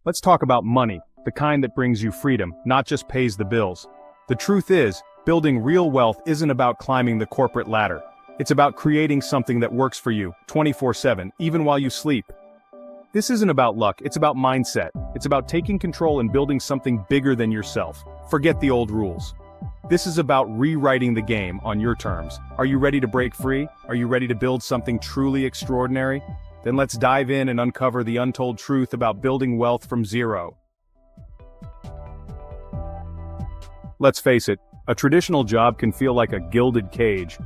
Let's talk about money, the kind that brings you freedom, not just pays the bills. The truth is, building real wealth isn't about climbing the corporate ladder. It's about creating something that works for you, 24/7, even while you sleep. This isn't about luck, it's about mindset. It's about taking control and building something bigger than yourself. Forget the old rules. This is about rewriting the game on your terms. Are you ready to break free? Are you ready to build something truly extraordinary? Then let's dive in and uncover the untold truth about building wealth from zero. Let's face it, a traditional job can feel like a gilded cage.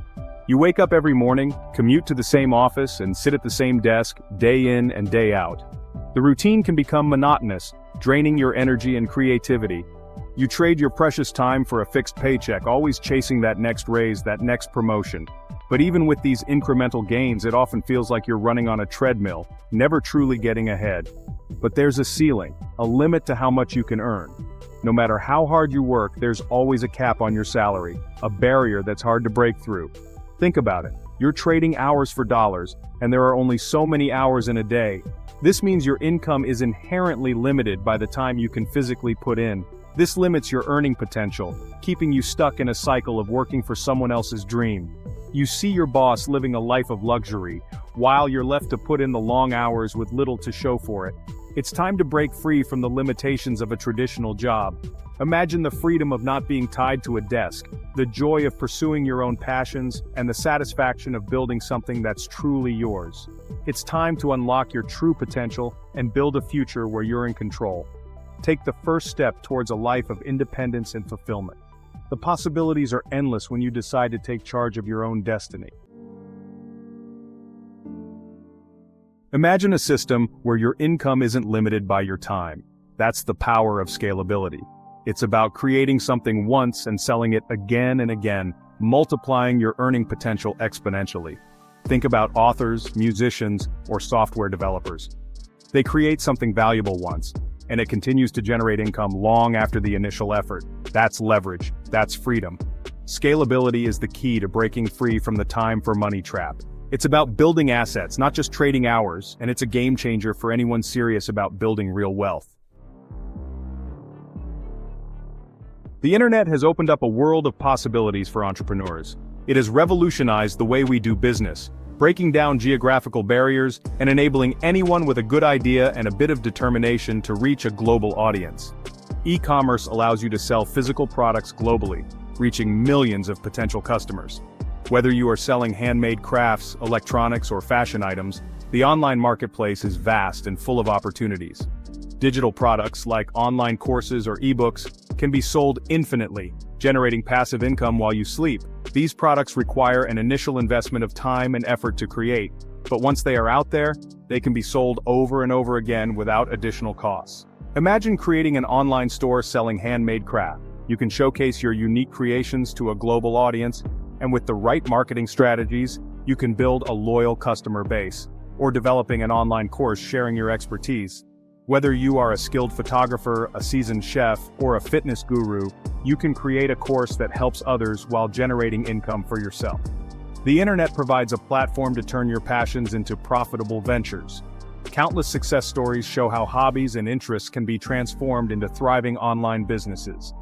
You wake up every morning, commute to the same office, and sit at the same desk, day in and day out. The routine can become monotonous, draining your energy and creativity. You trade your precious time for a fixed paycheck, always chasing that next raise, that next promotion. But even with these incremental gains, it often feels like you're running on a treadmill, never truly getting ahead. But there's a ceiling, a limit to how much you can earn. No matter how hard you work, there's always a cap on your salary, a barrier that's hard to break through. Think about it. You're trading hours for dollars, and there are only so many hours in a day. This means your income is inherently limited by the time you can physically put in. This limits your earning potential, keeping you stuck in a cycle of working for someone else's dream. You see your boss living a life of luxury, while you're left to put in the long hours with little to show for it. It's time to break free from the limitations of a traditional job. Imagine the freedom of not being tied to a desk, the joy of pursuing your own passions, and the satisfaction of building something that's truly yours. It's time to unlock your true potential and build a future where you're in control. Take the first step towards a life of independence and fulfillment. The possibilities are endless when you decide to take charge of your own destiny. Imagine a system where your income isn't limited by your time. That's the power of scalability. It's about creating something once and selling it again and again, multiplying your earning potential exponentially. Think about authors, musicians, or software developers. They create something valuable once, and it continues to generate income long after the initial effort. That's leverage. That's freedom. Scalability is the key to breaking free from the time for money trap. It's about building assets, not just trading hours, and it's a game changer for anyone serious about building real wealth. The internet has opened up a world of possibilities for entrepreneurs. It has revolutionized the way we do business, breaking down geographical barriers and enabling anyone with a good idea and a bit of determination to reach a global audience. E-commerce allows you to sell physical products globally, reaching millions of potential customers. Whether you are selling handmade crafts, electronics, or fashion items, the online marketplace is vast and full of opportunities. Digital products like online courses or ebooks can be sold infinitely, generating passive income while you sleep. These products require an initial investment of time and effort to create, but once they are out there, they can be sold over and over again without additional costs. Imagine creating an online store selling handmade craft. You can showcase your unique creations to a global audience, and with the right marketing strategies, you can build a loyal customer base, or developing an online course sharing your expertise. Whether you are a skilled photographer, a seasoned chef, or a fitness guru, you can create a course that helps others while generating income for yourself. The internet provides a platform to turn your passions into profitable ventures. Countless success stories show how hobbies and interests can be transformed into thriving online businesses.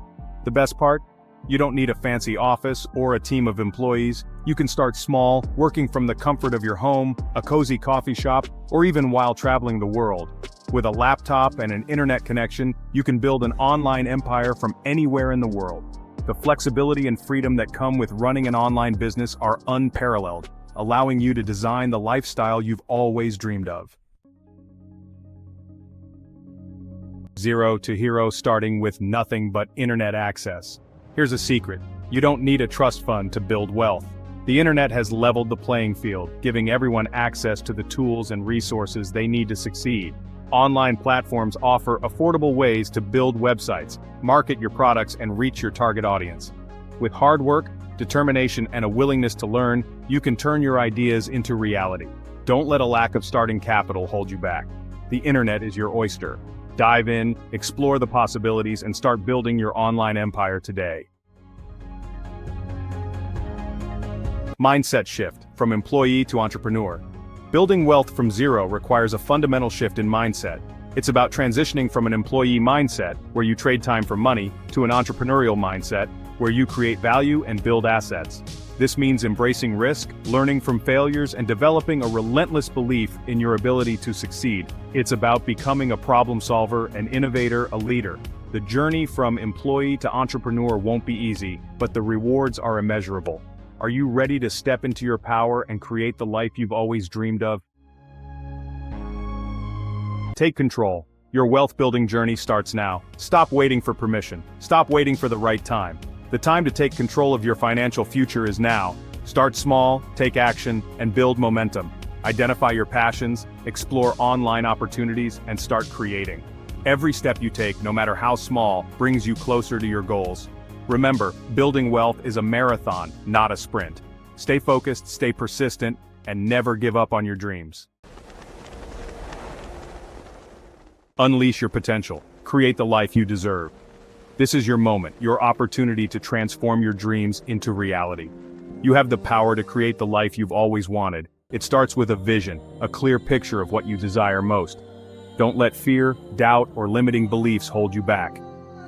The best part? You don't need a fancy office or a team of employees. You can start small, working from the comfort of your home, a cozy coffee shop, or even while traveling the world. With a laptop and an internet connection, you can build an online empire from anywhere in the world. The flexibility and freedom that come with running an online business are unparalleled, allowing you to design the lifestyle you've always dreamed of. Zero to hero, starting with nothing but internet access. Here's a secret. You don't need a trust fund to build wealth. The internet has leveled the playing field, giving everyone access to the tools and resources they need to succeed. Online platforms offer affordable ways to build websites, market your products, and reach your target audience. With hard work, determination, and a willingness to learn, you can turn your ideas into reality. Don't let a lack of starting capital hold you back. The internet is your oyster. Dive in, explore the possibilities, and start building your online empire today. Mindset shift, from employee to entrepreneur. Building wealth from zero requires a fundamental shift in mindset. It's about transitioning from an employee mindset, where you trade time for money, to an entrepreneurial mindset, where you create value and build assets. This means embracing risk, learning from failures, and developing a relentless belief in your ability to succeed. It's about becoming a problem solver, an innovator, a leader. The journey from employee to entrepreneur won't be easy, but the rewards are immeasurable. Are you ready to step into your power and create the life you've always dreamed of? Take control. Your wealth-building journey starts now. Stop waiting for permission. Stop waiting for the right time. The time to take control of your financial future is now. Start small, take action, and build momentum. Identify your passions, explore online opportunities, and start creating. Every step you take, no matter how small, brings you closer to your goals. Remember, building wealth is a marathon, not a sprint. Stay focused, stay persistent, and never give up on your dreams. Unleash your potential. Create the life you deserve. This is your moment, your opportunity to transform your dreams into reality. You have the power to create the life you've always wanted. It starts with a vision, a clear picture of what you desire most. Don't let fear, doubt, or limiting beliefs hold you back.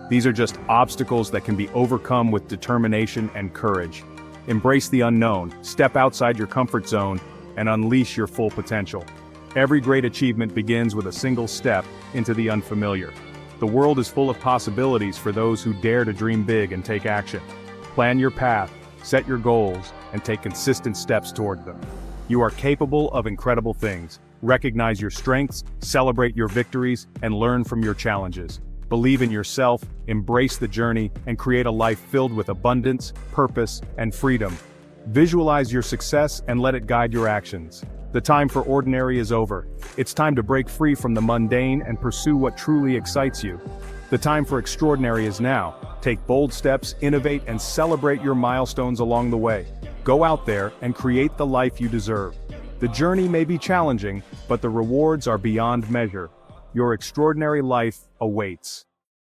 These are just obstacles that can be overcome with determination and courage. Embrace the unknown, step outside your comfort zone, and unleash your full potential. Every great achievement begins with a single step into the unfamiliar. The world is full of possibilities for those who dare to dream big and take action. Plan your path, set your goals, and take consistent steps toward them. You are capable of incredible things. Recognize your strengths, celebrate your victories, and learn from your challenges. Believe in yourself, embrace the journey, and create a life filled with abundance, purpose, and freedom. Visualize your success and let it guide your actions. The time for ordinary is over. It's time to break free from the mundane and pursue what truly excites you. The time for extraordinary is now. Take bold steps, innovate, and celebrate your milestones along the way. Go out there and create the life you deserve. The journey may be challenging, but the rewards are beyond measure. Your extraordinary life awaits.